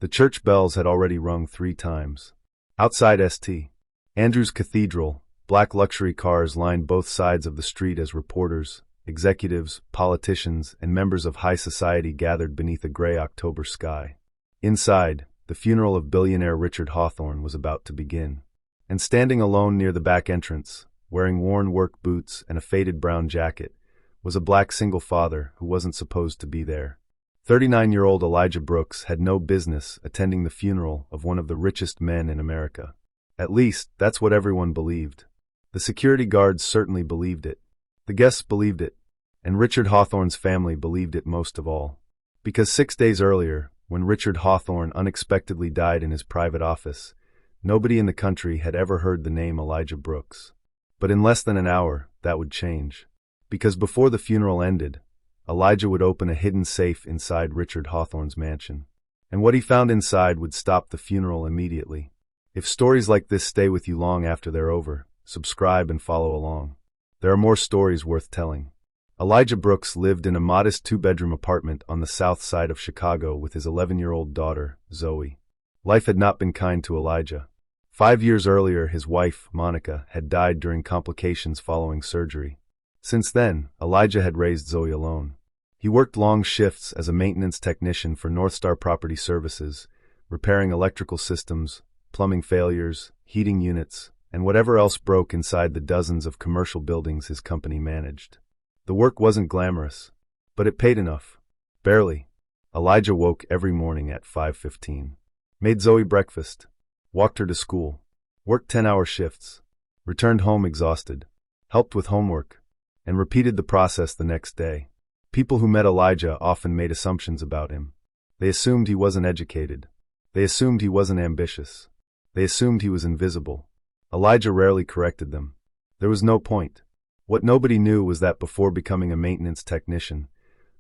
The church bells had already rung 3 times. Outside St. Andrew's Cathedral, black luxury cars lined both sides of the street as reporters, executives, politicians, and members of high society gathered beneath a gray October sky. Inside, the funeral of billionaire Richard Hawthorne was about to begin. And standing alone near the back entrance, wearing worn work boots and a faded brown jacket, was a black single father who wasn't supposed to be there. 39-year-old Elijah Brooks had no business attending the funeral of one of the richest men in America. At least, that's what everyone believed. The security guards certainly believed it. The guests believed it. And Richard Hawthorne's family believed it most of all. Because 6 days earlier, when Richard Hawthorne unexpectedly died in his private office, nobody in the country had ever heard the name Elijah Brooks. But in less than an hour, that would change. Because before the funeral ended, Elijah would open a hidden safe inside Richard Hawthorne's mansion. And what he found inside would stop the funeral immediately. If stories like this stay with you long after they're over, subscribe and follow along. There are more stories worth telling. Elijah Brooks lived in a modest 2-bedroom apartment on the south side of Chicago with his 11-year-old daughter, Zoe. Life had not been kind to Elijah. 5 years earlier, his wife, Monica, had died during complications following surgery. Since then, Elijah had raised Zoe alone. He worked long shifts as a maintenance technician for Northstar Property Services, repairing electrical systems, plumbing failures, heating units, and whatever else broke inside the dozens of commercial buildings his company managed. The work wasn't glamorous, but it paid enough. Barely. Elijah woke every morning at 5:15. Made Zoe breakfast. Walked her to school. Worked 10-hour shifts. Returned home exhausted. Helped with homework. And repeated the process the next day. People who met Elijah often made assumptions about him. They assumed he wasn't educated. They assumed he wasn't ambitious. They assumed he was invisible. Elijah rarely corrected them. There was no point. What nobody knew was that before becoming a maintenance technician,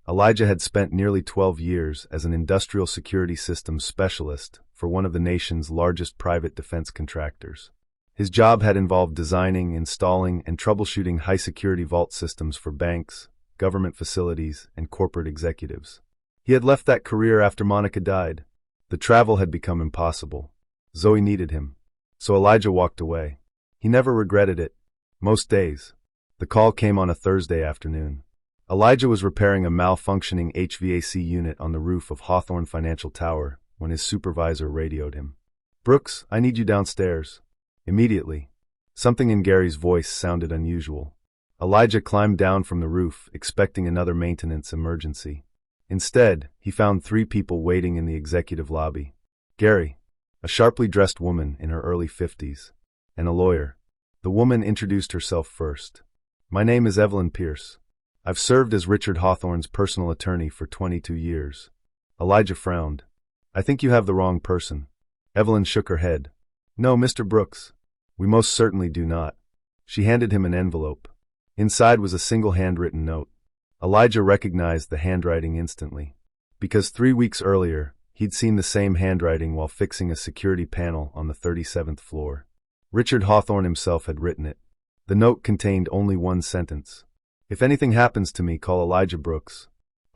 Elijah had spent nearly 12 years as an industrial security systems specialist for one of the nation's largest private defense contractors. His job had involved designing, installing, and troubleshooting high-security vault systems for banks, government facilities, and corporate executives. He had left that career after Monica died. The travel had become impossible. Zoe needed him. So Elijah walked away. He never regretted it. Most days. The call came on a Thursday afternoon. Elijah was repairing a malfunctioning HVAC unit on the roof of Hawthorne Financial Tower when his supervisor radioed him. "Brooks, I need you downstairs." Immediately. Something in Gary's voice sounded unusual. Elijah climbed down from the roof, expecting another maintenance emergency. Instead, he found 3 people waiting in the executive lobby. Gary, a sharply dressed woman in her early 50s, and a lawyer. The woman introduced herself first. "My name is Evelyn Pierce. I've served as Richard Hawthorne's personal attorney for 22 years. Elijah frowned. "I think you have the wrong person." Evelyn shook her head. "No, Mr. Brooks. We most certainly do not." She handed him an envelope. Inside was a single handwritten note. Elijah recognized the handwriting instantly. Because 3 weeks earlier, he'd seen the same handwriting while fixing a security panel on the 37th floor. Richard Hawthorne himself had written it. The note contained only one sentence. "If anything happens to me, call Elijah Brooks."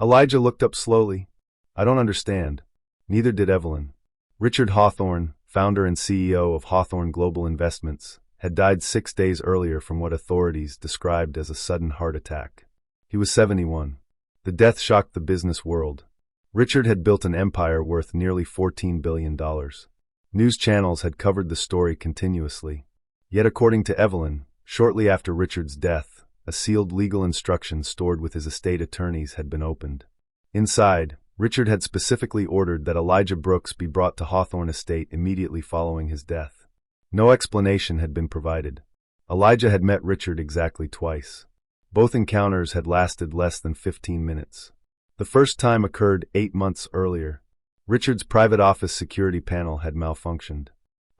Elijah looked up slowly. "I don't understand." Neither did Evelyn. Richard Hawthorne, founder and CEO of Hawthorne Global Investments, had died 6 days earlier from what authorities described as a sudden heart attack. He was 71. The death shocked the business world. Richard had built an empire worth nearly $14 billion. News channels had covered the story continuously. Yet according to Evelyn, shortly after Richard's death, a sealed legal instruction stored with his estate attorneys had been opened. Inside, Richard had specifically ordered that Elijah Brooks be brought to Hawthorne Estate immediately following his death. No explanation had been provided. Elijah had met Richard exactly twice. Both encounters had lasted less than 15 minutes. The first time occurred 8 months earlier. Richard's private office security panel had malfunctioned.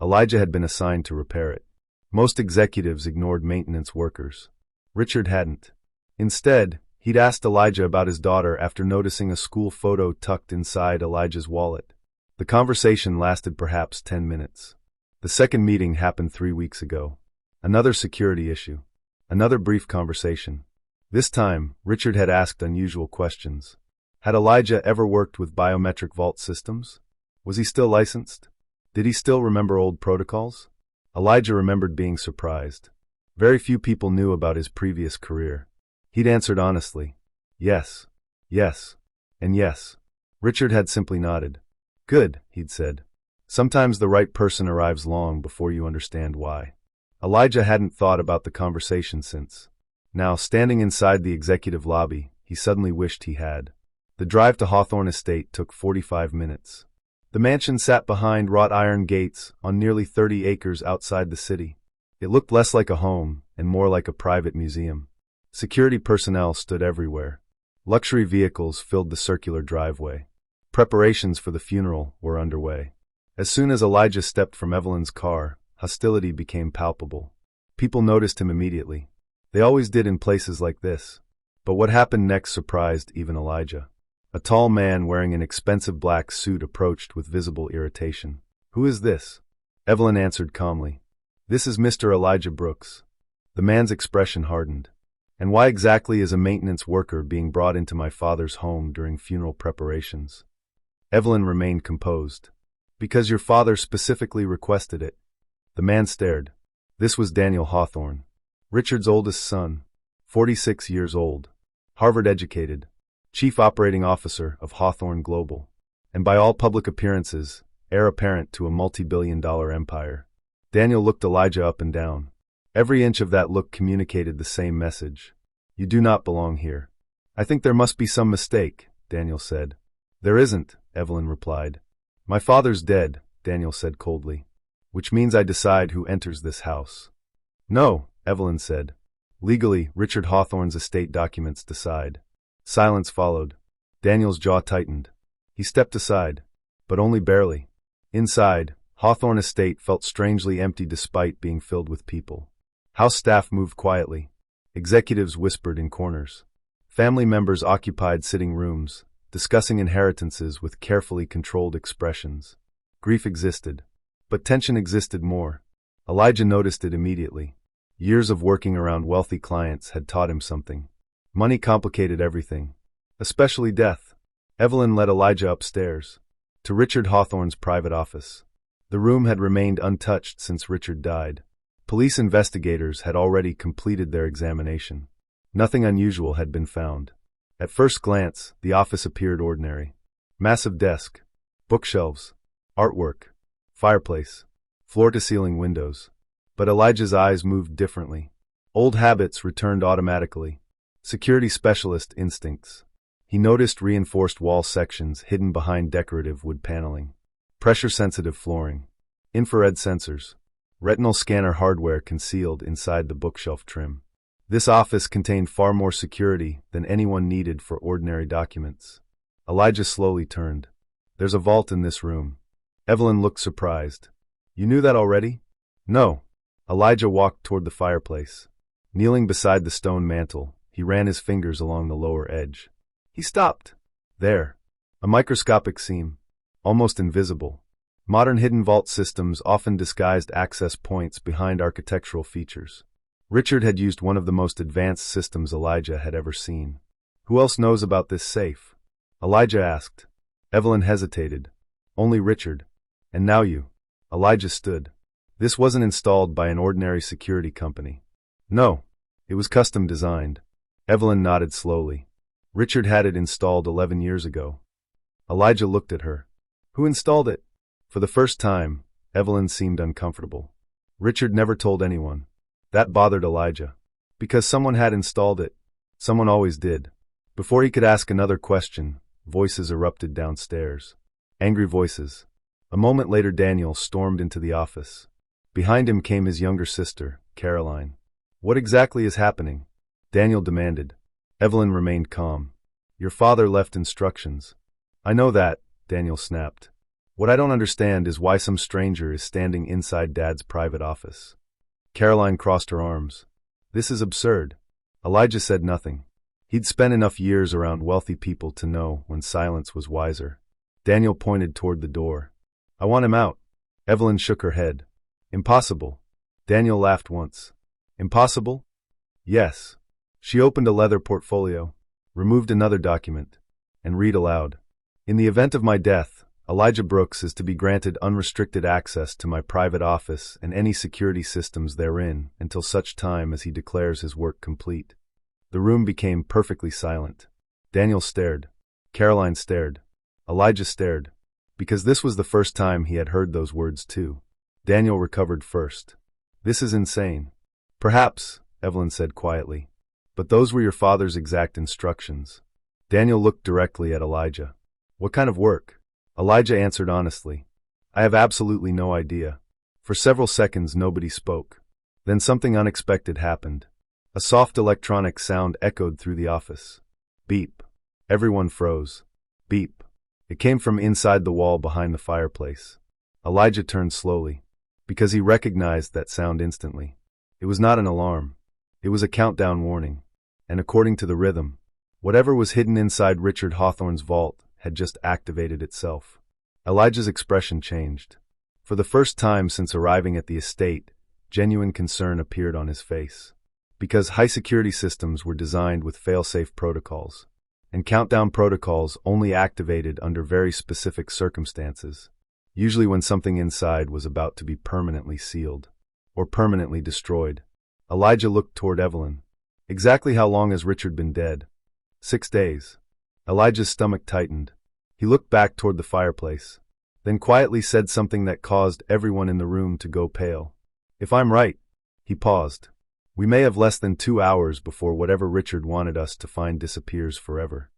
Elijah had been assigned to repair it. Most executives ignored maintenance workers. Richard hadn't. Instead, he'd asked Elijah about his daughter after noticing a school photo tucked inside Elijah's wallet. The conversation lasted perhaps 10 minutes. The second meeting happened 3 weeks ago. Another security issue. Another brief conversation. This time, Richard had asked unusual questions. Had Elijah ever worked with biometric vault systems? Was he still licensed? Did he still remember old protocols? Elijah remembered being surprised. Very few people knew about his previous career. He'd answered honestly. Yes, yes, and yes. Richard had simply nodded. Good, he'd said. Sometimes the right person arrives long before you understand why. Elijah hadn't thought about the conversation since. Now, standing inside the executive lobby, he suddenly wished he had. The drive to Hawthorne Estate took 45 minutes. The mansion sat behind wrought iron gates on nearly 30 acres outside the city. It looked less like a home and more like a private museum. Security personnel stood everywhere. Luxury vehicles filled the circular driveway. Preparations for the funeral were underway. As soon as Elijah stepped from Evelyn's car, hostility became palpable. People noticed him immediately. They always did in places like this. But what happened next surprised even Elijah. A tall man wearing an expensive black suit approached with visible irritation. Who is this? Evelyn answered calmly. This is Mr. Elijah Brooks. The man's expression hardened. And why exactly is a maintenance worker being brought into my father's home during funeral preparations? Evelyn remained composed. Because your father specifically requested it. The man stared. This was Daniel Hawthorne, Richard's oldest son, 46 years old, Harvard-educated, Chief Operating Officer of Hawthorne Global, and by all public appearances, heir apparent to a multi-billion-dollar empire. Daniel looked Elijah up and down. Every inch of that look communicated the same message. You do not belong here. I think there must be some mistake, Daniel said. There isn't, Evelyn replied. My father's dead, Daniel said coldly. Which means I decide who enters this house. No, Evelyn said. Legally, Richard Hawthorne's estate documents decide. Silence followed. Daniel's jaw tightened. He stepped aside, but only barely. Inside, Hawthorne Estate felt strangely empty despite being filled with people. House staff moved quietly. Executives whispered in corners. Family members occupied sitting rooms, discussing inheritances with carefully controlled expressions. Grief existed, but tension existed more. Elijah noticed it immediately. Years of working around wealthy clients had taught him something. Money complicated everything, especially death. Evelyn led Elijah upstairs, to Richard Hawthorne's private office. The room had remained untouched since Richard died. Police investigators had already completed their examination. Nothing unusual had been found. At first glance, the office appeared ordinary. Massive desk, bookshelves, artwork, fireplace, floor-to-ceiling windows. But Elijah's eyes moved differently. Old habits returned automatically. Security specialist instincts. He noticed reinforced wall sections hidden behind decorative wood paneling. Pressure-sensitive flooring. Infrared sensors. Retinal scanner hardware concealed inside the bookshelf trim. This office contained far more security than anyone needed for ordinary documents. Elijah slowly turned. There's a vault in this room. Evelyn looked surprised. You knew that already? No. Elijah walked toward the fireplace. Kneeling beside the stone mantel, he ran his fingers along the lower edge. He stopped. There. A microscopic seam. Almost invisible. Modern hidden vault systems often disguised access points behind architectural features. Richard had used one of the most advanced systems Elijah had ever seen. Who else knows about this safe? Elijah asked. Evelyn hesitated. Only Richard. And now you. Elijah stood. This wasn't installed by an ordinary security company. No. It was custom designed. Evelyn nodded slowly. Richard had it installed 11 years ago. Elijah looked at her. Who installed it? For the first time, Evelyn seemed uncomfortable. Richard never told anyone. That bothered Elijah. Because someone had installed it. Someone always did. Before he could ask another question, voices erupted downstairs. Angry voices. A moment later, Daniel stormed into the office. Behind him came his younger sister, Caroline. What exactly is happening? Daniel demanded. Evelyn remained calm. Your father left instructions. I know that, Daniel snapped. What I don't understand is why some stranger is standing inside Dad's private office. Caroline crossed her arms. This is absurd. Elijah said nothing. He'd spent enough years around wealthy people to know when silence was wiser. Daniel pointed toward the door. I want him out. Evelyn shook her head. Impossible. Daniel laughed once. Impossible? Yes. She opened a leather portfolio, removed another document, and read aloud. In the event of my death, Elijah Brooks is to be granted unrestricted access to my private office and any security systems therein until such time as he declares his work complete. The room became perfectly silent. Daniel stared. Caroline stared. Elijah stared. Because this was the first time he had heard those words too. Daniel recovered first. This is insane. Perhaps, Evelyn said quietly. But those were your father's exact instructions. Daniel looked directly at Elijah. What kind of work? Elijah answered honestly. I have absolutely no idea. For several seconds nobody spoke. Then something unexpected happened. A soft electronic sound echoed through the office. Beep. Everyone froze. Beep. It came from inside the wall behind the fireplace. Elijah turned slowly, because he recognized that sound instantly. It was not an alarm. It was a countdown warning. And according to the rhythm, whatever was hidden inside Richard Hawthorne's vault had just activated itself. Elijah's expression changed. For the first time since arriving at the estate, genuine concern appeared on his face. Because high-security systems were designed with fail-safe protocols, and countdown protocols only activated under very specific circumstances, usually when something inside was about to be permanently sealed, or permanently destroyed. Elijah looked toward Evelyn. Exactly how long has Richard been dead? 6 days. Elijah's stomach tightened. He looked back toward the fireplace, then quietly said something that caused everyone in the room to go pale. If I'm right, he paused. We may have less than 2 hours before whatever Richard wanted us to find disappears forever.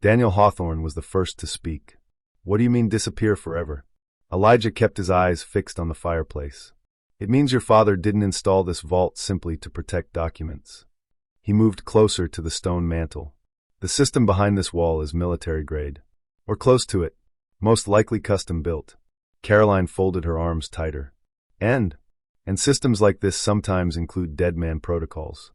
Daniel Hawthorne was the first to speak. What do you mean disappear forever? Elijah kept his eyes fixed on the fireplace. It means your father didn't install this vault simply to protect documents. He moved closer to the stone mantel. The system behind this wall is military grade, or close to it, most likely custom built. Caroline folded her arms tighter. And systems like this sometimes include dead man protocols.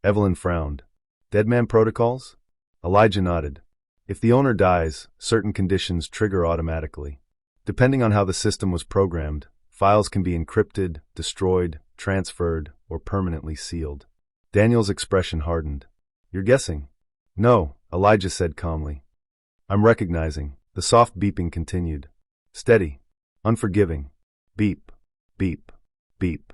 Evelyn frowned. Dead man protocols? Elijah nodded. If the owner dies, certain conditions trigger automatically. Depending on how the system was programmed, files can be encrypted, destroyed, transferred, or permanently sealed. Daniel's expression hardened. You're guessing? No, Elijah said calmly. I'm recognizing. The soft beeping continued. Steady. Unforgiving. Beep. Beep. Beep.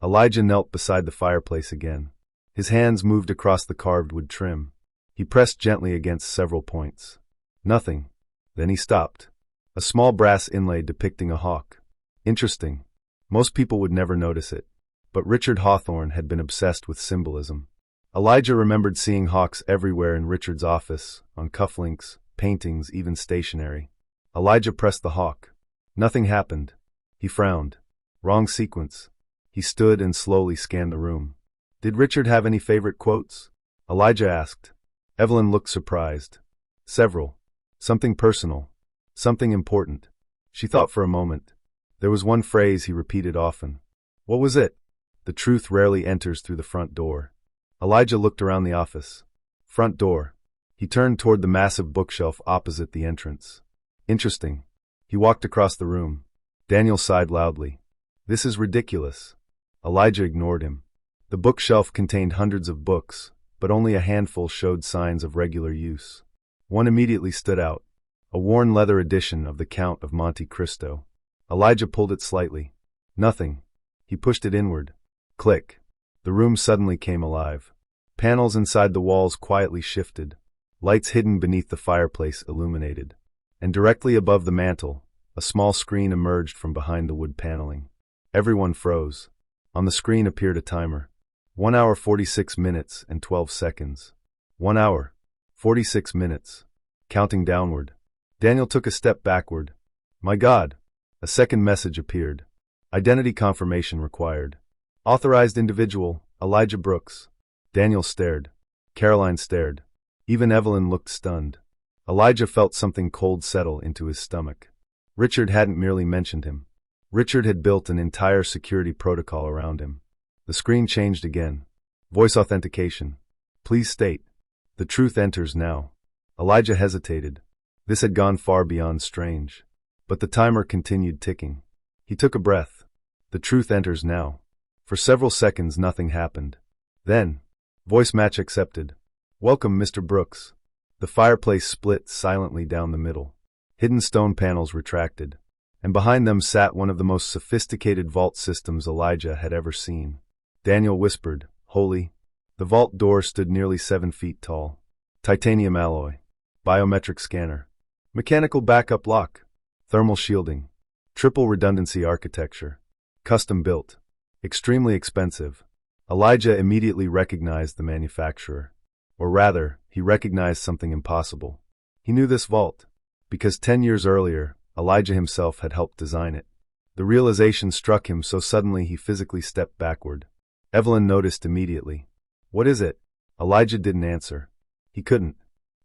Elijah knelt beside the fireplace again. His hands moved across the carved wood trim. He pressed gently against several points. Nothing. Then he stopped. A small brass inlay depicting a hawk. Interesting. Most people would never notice it. But Richard Hawthorne had been obsessed with symbolism. Elijah remembered seeing hawks everywhere in Richard's office, on cufflinks, paintings, even stationery. Elijah pressed the hawk. Nothing happened. He frowned. Wrong sequence. He stood and slowly scanned the room. Did Richard have any favorite quotes? Elijah asked. Evelyn looked surprised. Several. Something personal. Something important. She thought for a moment. There was one phrase he repeated often. What was it? The truth rarely enters through the front door. Elijah looked around the office. Front door. He turned toward the massive bookshelf opposite the entrance. Interesting. He walked across the room. Daniel sighed loudly. This is ridiculous. Elijah ignored him. The bookshelf contained hundreds of books, but only a handful showed signs of regular use. One immediately stood out. A worn leather edition of The Count of Monte Cristo. Elijah pulled it slightly. Nothing. He pushed it inward. Click. The room suddenly came alive. Panels inside the walls quietly shifted. Lights hidden beneath the fireplace illuminated. And directly above the mantel, a small screen emerged from behind the wood paneling. Everyone froze. On the screen appeared a timer. 1 hour 46 minutes and 12 seconds. 1 hour. 46 minutes. Counting downward. Daniel took a step backward. My God. A second message appeared. Identity confirmation required. Authorized individual, Elijah Brooks. Daniel stared. Caroline stared. Even Evelyn looked stunned. Elijah felt something cold settle into his stomach. Richard hadn't merely mentioned him. Richard had built an entire security protocol around him. The screen changed again. Voice authentication. Please state. The truth enters now. Elijah hesitated. This had gone far beyond strange. But the timer continued ticking. He took a breath. The truth enters now. For several seconds nothing happened. Then, voice match accepted. Welcome, Mr. Brooks. The fireplace split silently down the middle. Hidden stone panels retracted, and behind them sat one of the most sophisticated vault systems Elijah had ever seen. Daniel whispered, "Holy." The vault door stood nearly 7 feet tall. Titanium alloy, biometric scanner, mechanical backup lock, thermal shielding, triple redundancy architecture, custom built, extremely expensive. Elijah immediately recognized the manufacturer. Or rather, he recognized something impossible. He knew this vault, because 10 years earlier, Elijah himself had helped design it. The realization struck him so suddenly he physically stepped backward. Evelyn noticed immediately. "What is it?" Elijah didn't answer. He couldn't,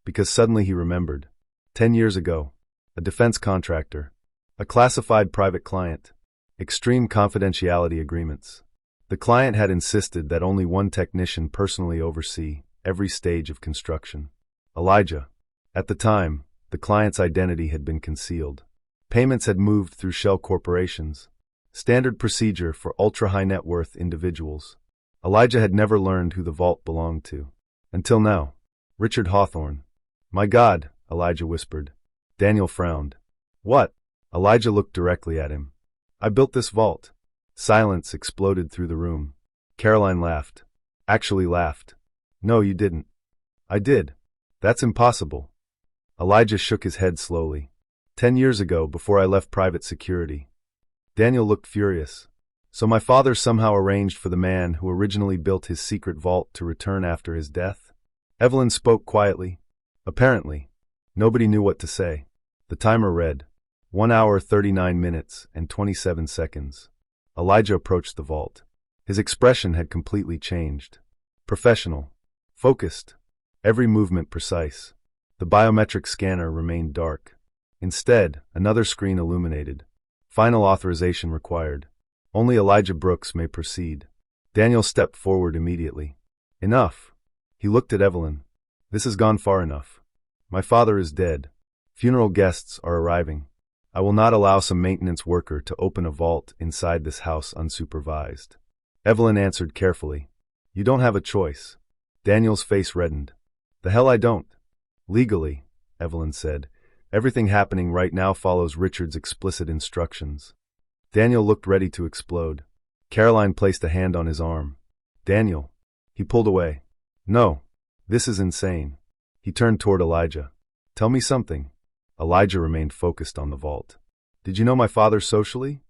because suddenly he remembered. 10 years ago, a defense contractor, a classified private client, extreme confidentiality agreements. The client had insisted that only one technician personally oversee every stage of construction. Elijah. At the time, the client's identity had been concealed. Payments had moved through shell corporations, standard procedure for ultra-high net worth individuals. Elijah had never learned who the vault belonged to. Until now. Richard Hawthorne. "My God," Elijah whispered. Daniel frowned. "What?" Elijah looked directly at him. "I built this vault." Silence exploded through the room. Caroline laughed. Actually laughed. "No, you didn't." "I did." "That's impossible." Elijah shook his head slowly. 10 years ago, before I left private security." Daniel looked furious. "So my father somehow arranged for the man who originally built his secret vault to return after his death?" Evelyn spoke quietly. Apparently, nobody knew what to say. The timer read, 1 hour 39 minutes and 27 seconds. Elijah approached the vault. His expression had completely changed. Professional. Focused. Every movement precise. The biometric scanner remained dark. Instead, another screen illuminated. Final authorization required. Only Elijah Brooks may proceed. Daniel stepped forward immediately. "Enough." He looked at Evelyn. "This has gone far enough. My father is dead. Funeral guests are arriving. I will not allow some maintenance worker to open a vault inside this house unsupervised." Evelyn answered carefully. "You don't have a choice." Daniel's face reddened. "The hell I don't." "Legally," Evelyn said, "everything happening right now follows Richard's explicit instructions." Daniel looked ready to explode. Caroline placed a hand on his arm. "Daniel." He pulled away. "No. This is insane." He turned toward Elijah. "Tell me something." Elijah remained focused on the vault. "Did you know my father socially?"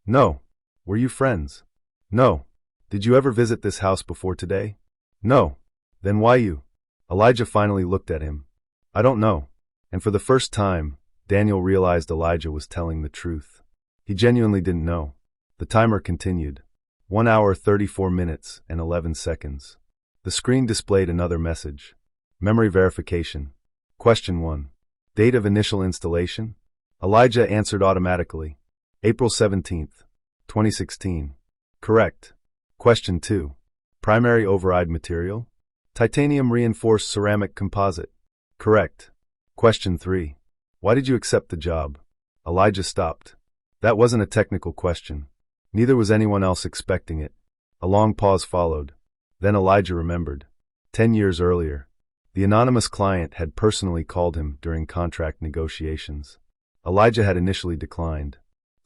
"No." "Were you friends?" "No." "Did you ever visit this house before today?" "No." "Then why you?" Elijah finally looked at him. "I don't know." And for the first time, Daniel realized Elijah was telling the truth. He genuinely didn't know. The timer continued. 1 hour 34 minutes and 11 seconds. The screen displayed another message. Memory verification. Question 1. Date of initial installation? Elijah answered automatically. April 17th, 2016. Correct. Question 2. Primary override material? Titanium reinforced ceramic composite. Correct. Question 3. Why did you accept the job? Elijah stopped. That wasn't a technical question. Neither was anyone else expecting it. A long pause followed. Then Elijah remembered. 10 years earlier, the anonymous client had personally called him during contract negotiations. Elijah had initially declined.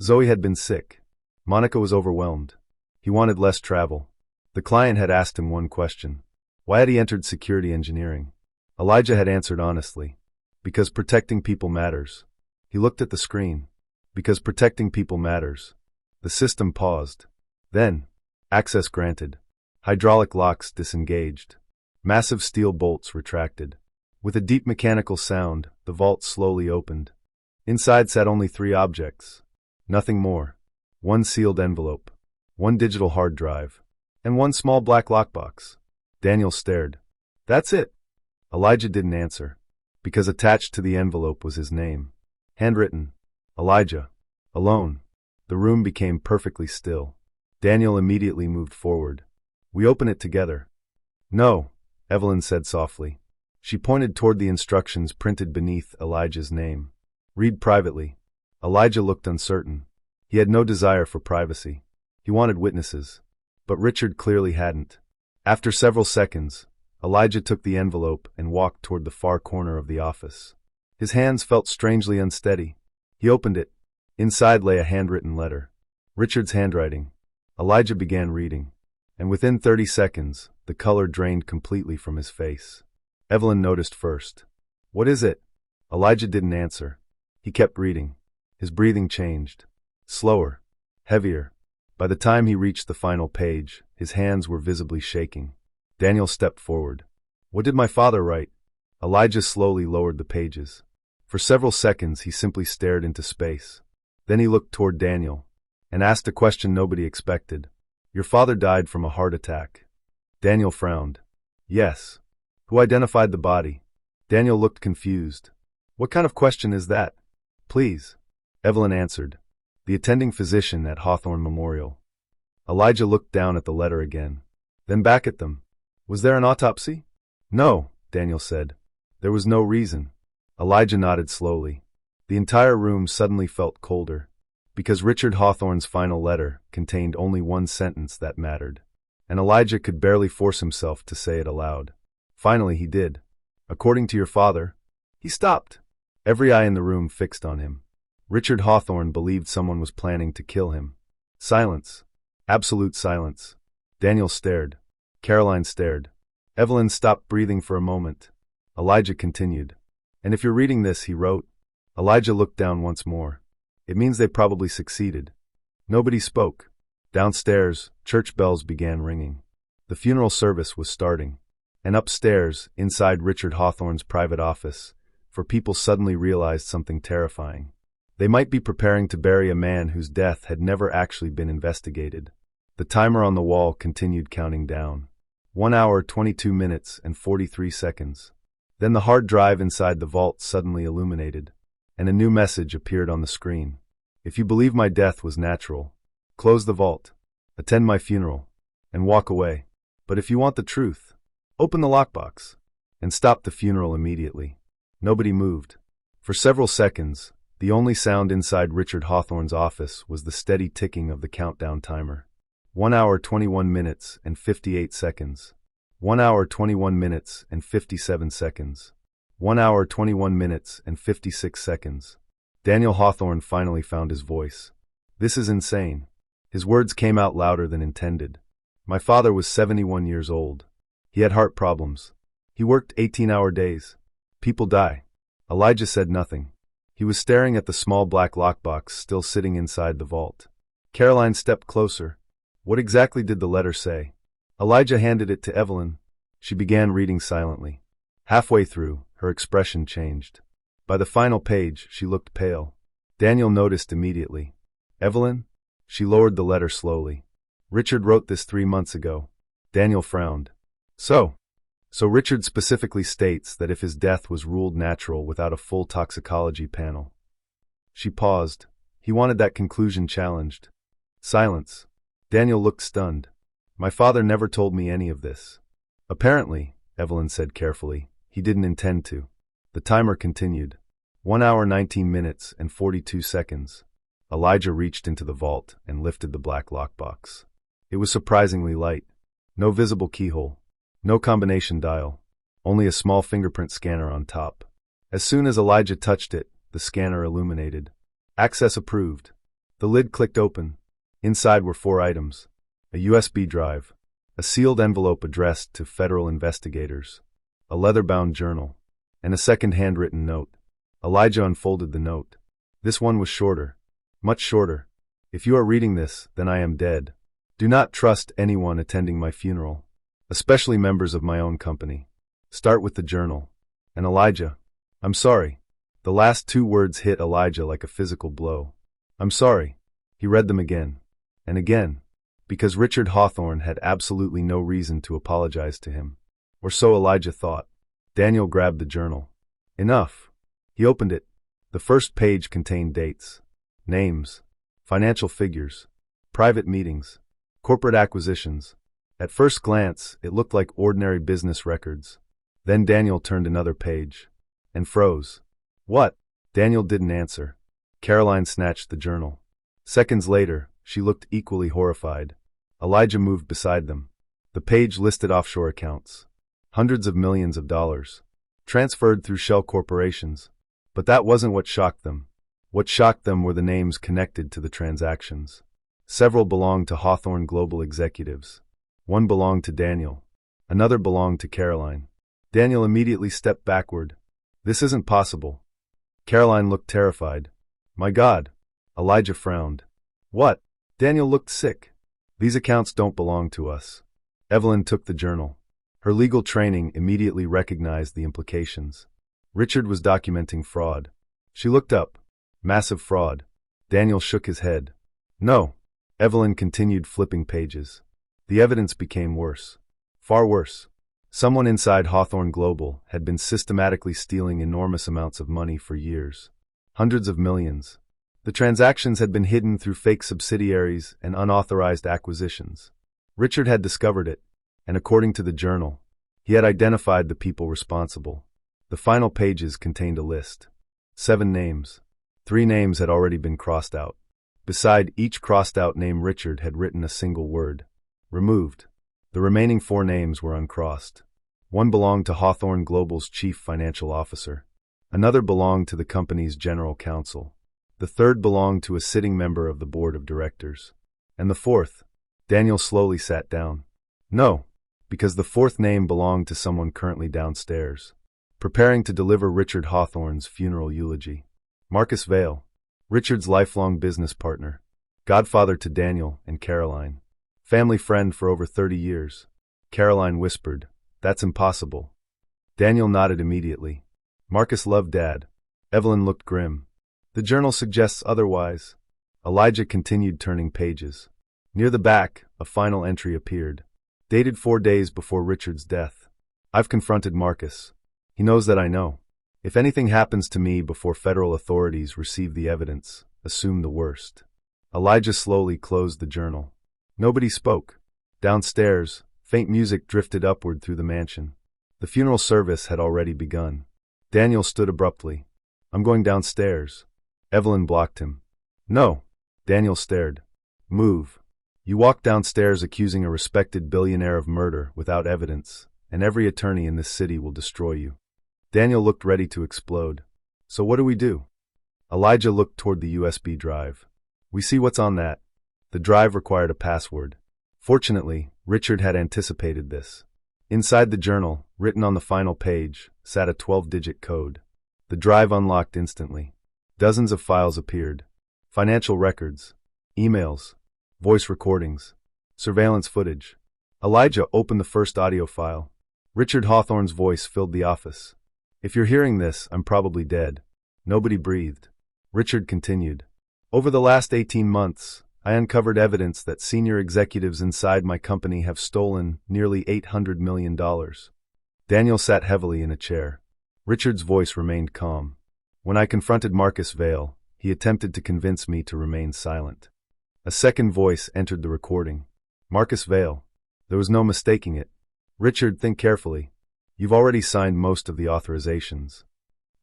Zoe had been sick. Monica was overwhelmed. He wanted less travel. The client had asked him one question. Why had he entered security engineering? Elijah had answered honestly. Because protecting people matters. He looked at the screen. Because protecting people matters. The system paused. Then, access granted. Hydraulic locks disengaged. Massive steel bolts retracted. With a deep mechanical sound, the vault slowly opened. Inside sat only 3 objects. Nothing more. 1 sealed envelope. 1 digital hard drive. And 1 small black lockbox. Daniel stared. That's it. Elijah didn't answer. Because attached to the envelope was his name. Handwritten. Elijah. Alone. The room became perfectly still. Daniel immediately moved forward. We open it together. No, Evelyn said softly. She pointed toward the instructions printed beneath Elijah's name. Read privately. Elijah looked uncertain. He had no desire for privacy. He wanted witnesses. But Richard clearly hadn't. After several seconds, Elijah took the envelope and walked toward the far corner of the office. His hands felt strangely unsteady. He opened it. Inside lay a handwritten letter. Richard's handwriting. Elijah began reading. And within 30 seconds, the color drained completely from his face. Evelyn noticed first. "What is it?" Elijah didn't answer. He kept reading. His breathing changed. Slower. Heavier. By the time he reached the final page, his hands were visibly shaking. Daniel stepped forward. "What did my father write?" Elijah slowly lowered the pages. For several seconds he simply stared into space. Then he looked toward Daniel and asked a question nobody expected. "Your father died from a heart attack." Daniel frowned. "Yes." "Who identified the body?" Daniel looked confused. "What kind of question is that?" "Please." Evelyn answered. "The attending physician at Hawthorne Memorial." Elijah looked down at the letter again, then back at them. "Was there an autopsy?" "No," Daniel said. "There was no reason." Elijah nodded slowly. The entire room suddenly felt colder, because Richard Hawthorne's final letter contained only one sentence that mattered, and Elijah could barely force himself to say it aloud. Finally he did. "According to your father." He stopped. Every eye in the room fixed on him. Richard Hawthorne believed someone was planning to kill him. Silence. Absolute silence. Daniel stared. Caroline stared. Evelyn stopped breathing for a moment. Elijah continued. "And if you're reading this," he wrote. Elijah looked down once more. "It means they probably succeeded." Nobody spoke. Downstairs, church bells began ringing. The funeral service was starting. And upstairs, inside Richard Hawthorne's private office, for people suddenly realized something terrifying. They might be preparing to bury a man whose death had never actually been investigated. The timer on the wall continued counting down. 1 hour, 22 minutes, and 43 seconds. Then the hard drive inside the vault suddenly illuminated, and a new message appeared on the screen. "If you believe my death was natural, close the vault, attend my funeral, and walk away. But if you want the truth, open the lockbox, and stop the funeral immediately." Nobody moved. For several seconds, the only sound inside Richard Hawthorne's office was the steady ticking of the countdown timer. 1 hour, 21 minutes, and 58 seconds. 1 hour, 21 minutes, and 57 seconds. 1 hour, 21 minutes, and 56 seconds. Daniel Hawthorne finally found his voice. "This is insane." His words came out louder than intended. "My father was 71 years old. He had heart problems. He worked 18-hour days. People die." Elijah said nothing. He was staring at the small black lockbox still sitting inside the vault. Caroline stepped closer. "What exactly did the letter say?" Elijah handed it to Evelyn. She began reading silently. Halfway through, her expression changed. By the final page, she looked pale. Daniel noticed immediately. "Evelyn?" She lowered the letter slowly. "Richard wrote this 3 months ago." Daniel frowned. So Richard specifically states that if his death was ruled natural without a full toxicology panel. She paused. He wanted that conclusion challenged. Silence. Daniel looked stunned. "My father never told me any of this." "Apparently," Evelyn said carefully, "he didn't intend to." The timer continued. 1 hour, 19 minutes, and 42 seconds. Elijah reached into the vault and lifted the black lockbox. It was surprisingly light. No visible keyhole. No combination dial. Only a small fingerprint scanner on top. As soon as Elijah touched it, the scanner illuminated. "Access approved." The lid clicked open. Inside were 4 items. A USB drive. A sealed envelope addressed to federal investigators. A leather-bound journal. And a second handwritten note. Elijah unfolded the note. This one was shorter. Much shorter. "If you are reading this, then I am dead. Do not trust anyone attending my funeral, especially members of my own company. Start with the journal. And Elijah, I'm sorry." The last 2 words hit Elijah like a physical blow. "I'm sorry." He read them again. And again. Because Richard Hawthorne had absolutely no reason to apologize to him. Or so Elijah thought. Daniel grabbed the journal. Enough. He opened it. The first page contained dates, names, financial figures, private meetings, corporate acquisitions. At first glance, it looked like ordinary business records. Then Daniel turned another page and froze. "What?" Daniel didn't answer. Caroline snatched the journal. Seconds later, she looked equally horrified. Elijah moved beside them. The page listed offshore accounts. Hundreds of millions of dollars. Transferred through shell corporations. But that wasn't what shocked them. What shocked them were the names connected to the transactions. Several belonged to Hawthorne Global executives. One belonged to Daniel. Another belonged to Caroline. Daniel immediately stepped backward. This isn't possible. Caroline looked terrified. My God. Elijah frowned. What? Daniel looked sick. These accounts don't belong to us. Evelyn took the journal. Her legal training immediately recognized the implications. Richard was documenting fraud. She looked up. Massive fraud. Daniel shook his head. No. Evelyn continued flipping pages. The evidence became worse. Far worse. Someone inside Hawthorne Global had been systematically stealing enormous amounts of money for years. Hundreds of millions. The transactions had been hidden through fake subsidiaries and unauthorized acquisitions. Richard had discovered it, and according to the journal, he had identified the people responsible. The final pages contained a list. 7 names. 3 names had already been crossed out. Beside each crossed-out name, Richard had written a single word. Removed. The remaining 4 names were uncrossed. One belonged to Hawthorne Global's chief financial officer. Another belonged to the company's general counsel. The third belonged to a sitting member of the board of directors. And the fourth, Daniel slowly sat down. No, because the 4th name belonged to someone currently downstairs, preparing to deliver Richard Hawthorne's funeral eulogy. Marcus Vail, Richard's lifelong business partner, godfather to Daniel and Caroline, family friend for over 30 years. Caroline whispered, "That's impossible." Daniel nodded immediately. Marcus loved Dad. Evelyn looked grim. The journal suggests otherwise. Elijah continued turning pages. Near the back, a final entry appeared, dated 4 days before Richard's death. I've confronted Marcus. He knows that I know. If anything happens to me before federal authorities receive the evidence, assume the worst. Elijah slowly closed the journal. Nobody spoke. Downstairs, faint music drifted upward through the mansion. The funeral service had already begun. Daniel stood abruptly. I'm going downstairs. Evelyn blocked him. No. Daniel stared. Move. You walk downstairs accusing a respected billionaire of murder without evidence, and every attorney in this city will destroy you. Daniel looked ready to explode. So what do we do? Elijah looked toward the USB drive. We see what's on that. The drive required a password. Fortunately, Richard had anticipated this. Inside the journal, written on the final page, sat a 12-digit code. The drive unlocked instantly. Dozens of files appeared. Financial records, emails, voice recordings, surveillance footage. Elijah opened the first audio file. Richard Hawthorne's voice filled the office. If you're hearing this, I'm probably dead. Nobody breathed. Richard continued. Over the last 18 months, I uncovered evidence that senior executives inside my company have stolen nearly $800 million. Daniel sat heavily in a chair. Richard's voice remained calm. When I confronted Marcus Vail, he attempted to convince me to remain silent. A second voice entered the recording. Marcus Vail. There was no mistaking it. Richard, think carefully. You've already signed most of the authorizations.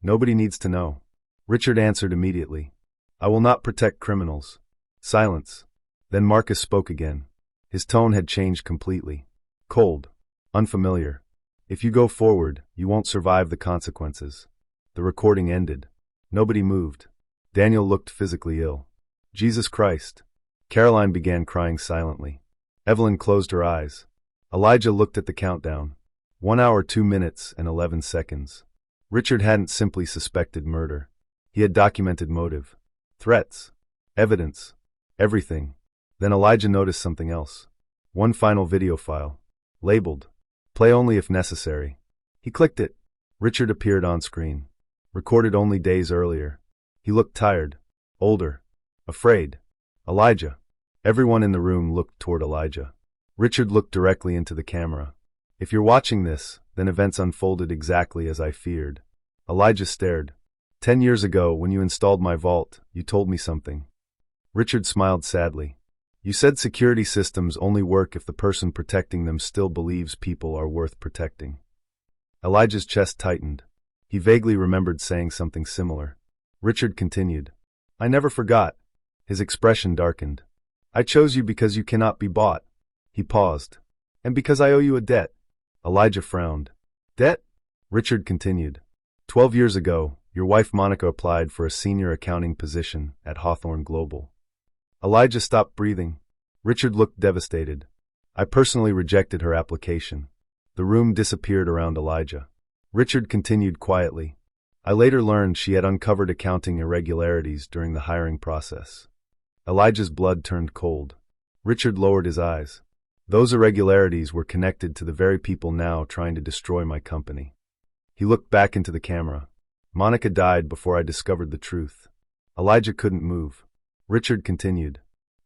Nobody needs to know. Richard answered immediately. I will not protect criminals. Silence. Then Marcus spoke again. His tone had changed completely. Cold. Unfamiliar. If you go forward, you won't survive the consequences. The recording ended. Nobody moved. Daniel looked physically ill. Jesus Christ. Caroline began crying silently. Evelyn closed her eyes. Elijah looked at the countdown. 1 hour 2 minutes and 11 seconds. Richard hadn't simply suspected murder. He had documented motive. Threats. Evidence. Everything. Then Elijah noticed something else. One final video file. Labeled. Play only if necessary. He clicked it. Richard appeared on screen. Recorded only days earlier. He looked tired. Older. Afraid. Elijah. Everyone in the room looked toward Elijah. Richard looked directly into the camera. If you're watching this, then events unfolded exactly as I feared. Elijah stared. 10 years ago, when you installed my vault, you told me something. Richard smiled sadly. You said security systems only work if the person protecting them still believes people are worth protecting. Elijah's chest tightened. He vaguely remembered saying something similar. Richard continued. I never forgot. His expression darkened. I chose you because you cannot be bought. He paused. And because I owe you a debt. Elijah frowned. Debt? Richard continued. 12 years ago, Your wife Monica applied for a senior accounting position at Hawthorne Global. Elijah stopped breathing. Richard looked devastated. I personally rejected her application. The room disappeared around Elijah. Richard continued quietly. I later learned she had uncovered accounting irregularities during the hiring process. Elijah's blood turned cold. Richard lowered his eyes. Those irregularities were connected to the very people now trying to destroy my company. He looked back into the camera. Monica died before I discovered the truth. Elijah couldn't move. Richard continued.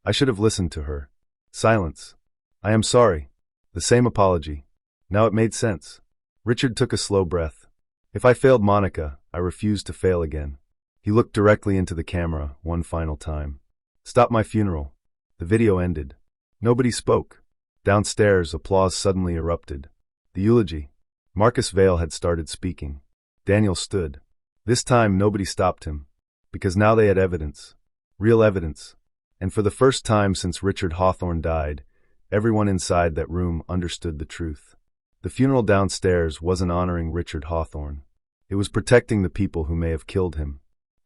I should have listened to her. Silence. I am sorry. The same apology. Now it made sense. Richard took a slow breath. If I failed Monica, I refused to fail again. He looked directly into the camera one final time. Stop my funeral. The video ended. Nobody spoke. Downstairs, applause suddenly erupted. The eulogy. Marcus Vale had started speaking. Daniel stood. This time nobody stopped him. Because now they had evidence. Real evidence. And for the first time since Richard Hawthorne died, everyone inside that room understood the truth. The funeral downstairs wasn't honoring Richard Hawthorne. It was protecting the people who may have killed him.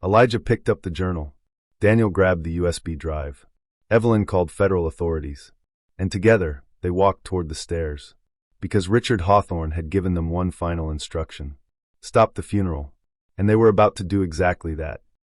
Elijah picked up the journal. Daniel grabbed the USB drive. Evelyn called federal authorities. And together, they walked toward the stairs. Because Richard Hawthorne had given them one final instruction. Stop the funeral. And they were about to do exactly that.